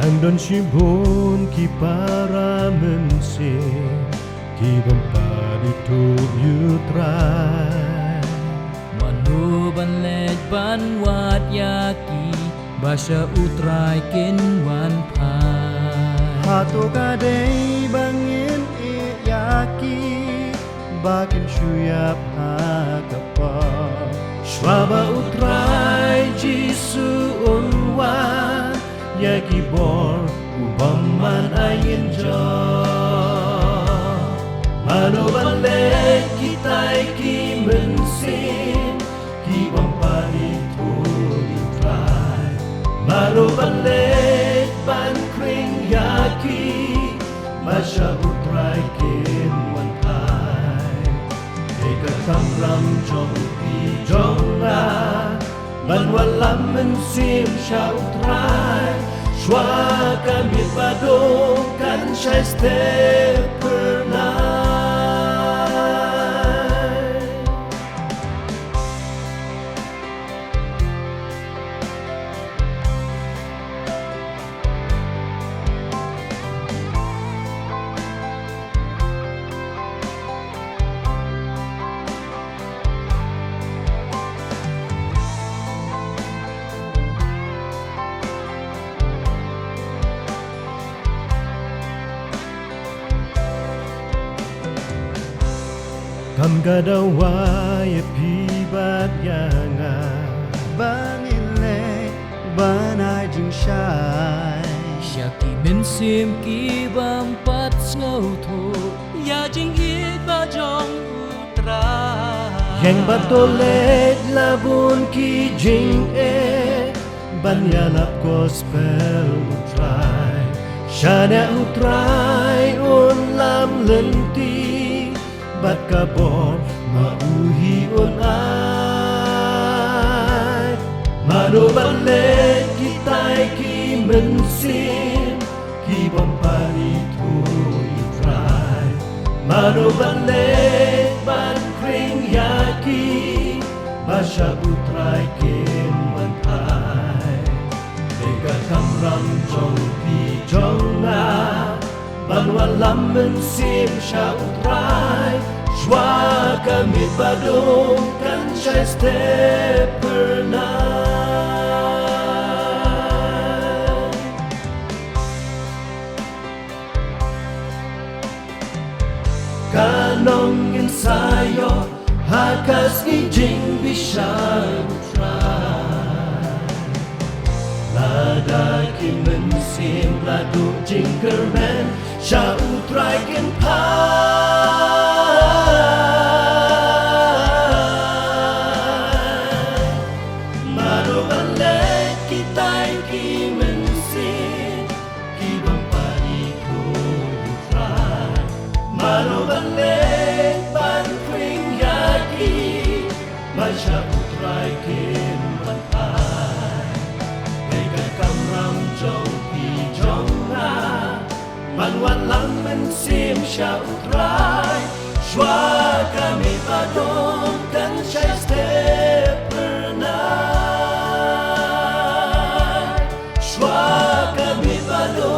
Andon shibun ki para mense ki bampadi tub yutrai Manu banlej ban wat yaki Basha utrai kin wan pai Hato kadei bangin yaki Bakin shuyap hakapa Shwaba utrai jisu unwan Yaki bor ubaman ayin jo Mano balik kita'y ki mensin Ki bampari tuli try Mano balik ban kring yaki Masya utrai kin wantai Eka tamram jong pi jong la Ban walam mensim sya utrai Shwa kami padong kan syai step pernah Kam gadawa ya pibat yanga Bangile banai jing shai Syaki mensim ki bampat ngau tho Ya jing hit ba jong utrai Yang batolet labun ki jing Banyanap gospel utrai Syana utrai ulam lenti Bat kabor mauhi on ai Mano balik kita'y ki mensin Ki bampari tui try Mano balik ban kring yaki Basya utrai kin mantai Dega kamram jong pi jong na Ban walam mensim sya utrai Shwa kami padong kan syai step pernah Kanong ensayo hakas ijing bisa utrai Lada ki mensim ladu jing kermen Sya utrai kin pai Mano balik kita'y ki mensin Ki bampari ko utrai Mano balik ban kring yaki Masya utrai kin mantai Ega kamram jong pi jong na Ban walang mensim sya utrai Shwa kami padong kan syai step pernah Shwa kami padong